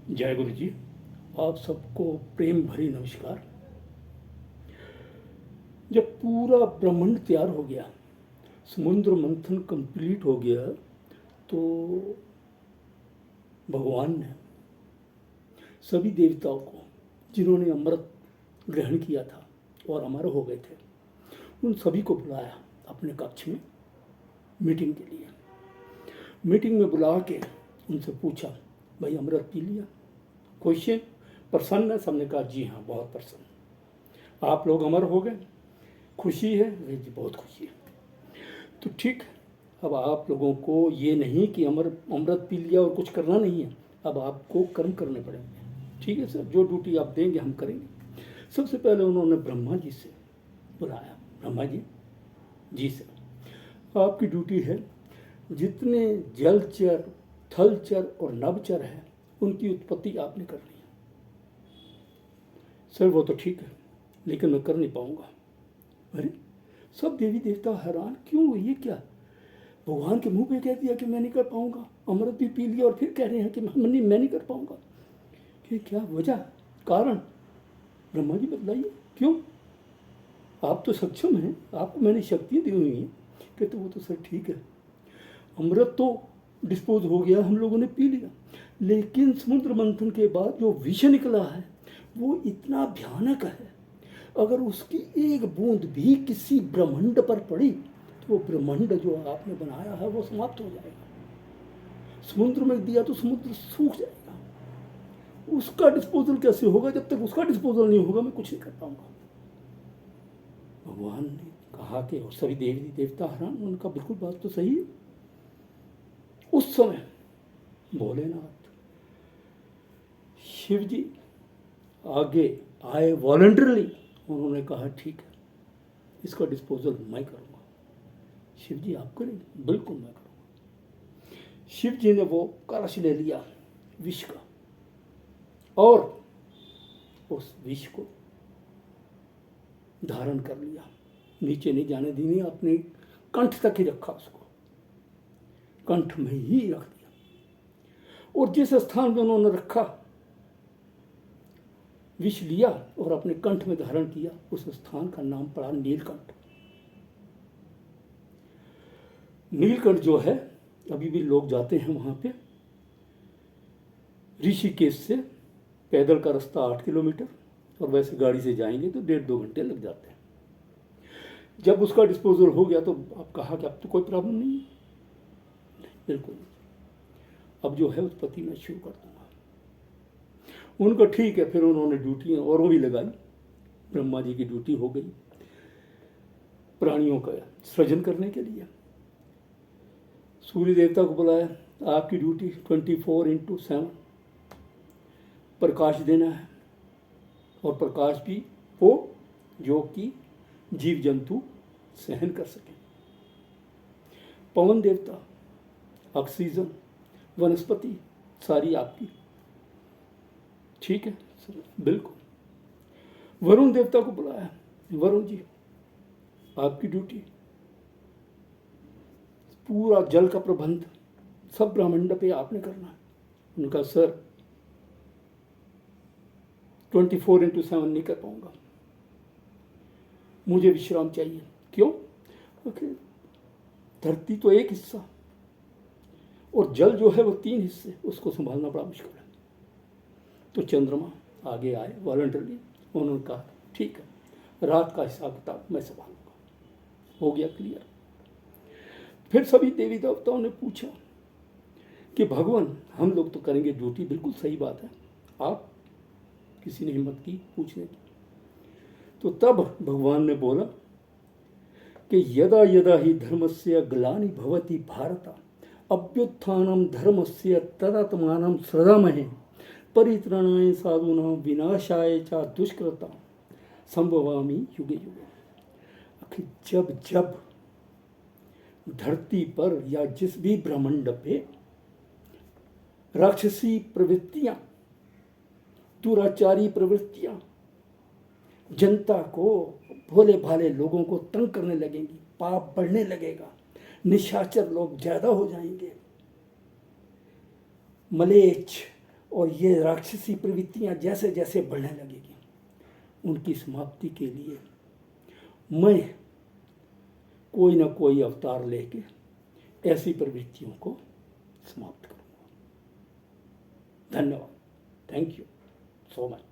जय गुरु जी। आप सबको प्रेम भरी नमस्कार। जब पूरा ब्रह्मांड तैयार हो गया, समुद्र मंथन कंप्लीट हो गया, तो भगवान ने सभी देवताओं को, जिन्होंने अमृत ग्रहण किया था और अमर हो गए थे, उन सभी को बुलाया अपने कक्ष में मीटिंग के लिए। मीटिंग में बुला के उनसे पूछा, भाई अमृत पी लिया? क्वेश्चन, प्रसन्न है? सबने कहा जी हाँ, बहुत प्रसन्न। आप लोग अमर हो गए, खुशी है? वे जी बहुत खुशी है। तो ठीक, अब आप लोगों को ये नहीं कि अमृत पी लिया और कुछ करना नहीं है, अब आपको कर्म करने पड़ेंगे। ठीक है सर, जो ड्यूटी आप देंगे हम करेंगे। सबसे पहले उन्होंने ब्रह्मा जी से बुलाया। ब्रह्मा जी, जी सर, आपकी ड्यूटी है जितने जलचर, थलचर और नभचर है उनकी उत्पत्ति आपने करनी है। सर वो तो ठीक है, लेकिन मैं कर नहीं पाऊंगा। अरे, सब देवी देवता हैरान, क्यों, ये क्या? भगवान के मुंह पे कह दिया कि मैं नहीं कर पाऊंगा, अमृत भी पी लिया और फिर कह रहे हैं कि मैं नहीं कर पाऊंगा। कि क्या वजह, कारण? ब्रह्मा जी बतलाइए, क्यों? आप तो सक्षम हैं, आपको मैंने शक्तियाँ दी हुई हैं। कहते वो तो सर ठीक है, अमृत तो डिस्पोज हो गया, हम लोगों ने पी लिया, लेकिन समुद्र मंथन के बाद जो विष निकला है वो इतना भयानक है, अगर उसकी एक बूंद भी किसी ब्रह्मांड पर पड़ी तो वो ब्रह्मांड जो आपने बनाया है वो समाप्त हो जाएगा। समुद्र में दिया तो समुद्र सूख जाएगा, उसका डिस्पोजल कैसे होगा? जब तक उसका डिस्पोजल नहीं होगा मैं कुछ नहीं कर पाऊंगा। भगवान ने कहा कि, और सभी देवी देवता हैरान, उनका बिल्कुल बात तो सही है। उस समय भोलेनाथ शिव जी आगे आए वॉलंटरली, उन्होंने कहा ठीक है, इसका डिस्पोजल मैं करूँगा। शिव जी आप करेंगे? बिल्कुल मैं करूँगा। शिव जी ने वो कलश ले लिया विष का, और उस विष को धारण कर लिया, नीचे नहीं जाने दी, अपने कंठ तक ही रखा, उसको कंठ में ही रख दिया। और जिस स्थान में उन्होंने रखा, विष लिया और अपने कंठ में धारण किया, उस स्थान का नाम पड़ा नीलकंठ। नीलकंठ जो है, अभी भी लोग जाते हैं वहां पे। ऋषिकेश से पैदल का रास्ता 8 किलोमीटर, और वैसे गाड़ी से जाएंगे तो 1.5-2 घंटे लग जाते हैं। जब उसका डिस्पोजल हो गया तो आप कहा कि अब तो कोई प्रॉब्लम नहीं है। बिल्कुल, अब जो है उत्पत्ति मैं शुरू कर दूंगा। उनका ठीक है, फिर उन्होंने ड्यूटियाँ औरों भी लगाई। ब्रह्मा जी की ड्यूटी हो गई प्राणियों का सृजन करने के लिए। सूर्य देवता को बुलाया, आपकी ड्यूटी 24/7 प्रकाश देना है, और प्रकाश भी वो जो कि जीव जंतु सहन कर सकें। पवन देवता, ऑक्सीजन, वनस्पति सारी आपकी। ठीक है सर, बिल्कुल। वरुण देवता को बुलाया, वरुण जी आपकी ड्यूटी पूरा जल का प्रबंध सब ब्रह्मांड पे आपने करना है। उनका सर 24/7 नहीं कर पाऊंगा, मुझे विश्राम चाहिए। क्यों? क्योंकि धरती तो एक हिस्सा और जल जो है वो 3 हिस्से, उसको संभालना बड़ा मुश्किल है। तो चंद्रमा आगे आए वॉलंटरली, उन्होंने कहा ठीक है, रात का हिसाब किताब मैं संभालूंगा। हो गया क्लियर। फिर सभी देवी देवताओं ने पूछा कि भगवान, हम लोग तो करेंगे ड्यूटी, बिल्कुल सही बात है, आप, किसी ने हिम्मत की पूछने की। तो तब भगवान ने बोला कि यदा यदा ही धर्मस्य ग्लानि भवति भारत अभ्युत्थानं धर्मस्य तदात्मानं सृजामहे परित्राणाय साधूनां विनाशाय च दुष्कृतां संभवामि युगे युगे। आखिर जब जब धरती पर या जिस भी ब्रह्मांड पे राक्षसी प्रवृत्तियां, दुराचारी प्रवृत्तियां जनता को, भोले भाले लोगों को तंग करने लगेंगी, पाप बढ़ने लगेगा, निशाचर लोग ज्यादा हो जाएंगे, मलेच्छ और ये राक्षसी प्रवृत्तियां जैसे जैसे बढ़ने लगेगी, उनकी समाप्ति के लिए मैं कोई ना कोई अवतार लेके ऐसी प्रवृत्तियों को समाप्त करूंगा। धन्यवाद। Thank you so much.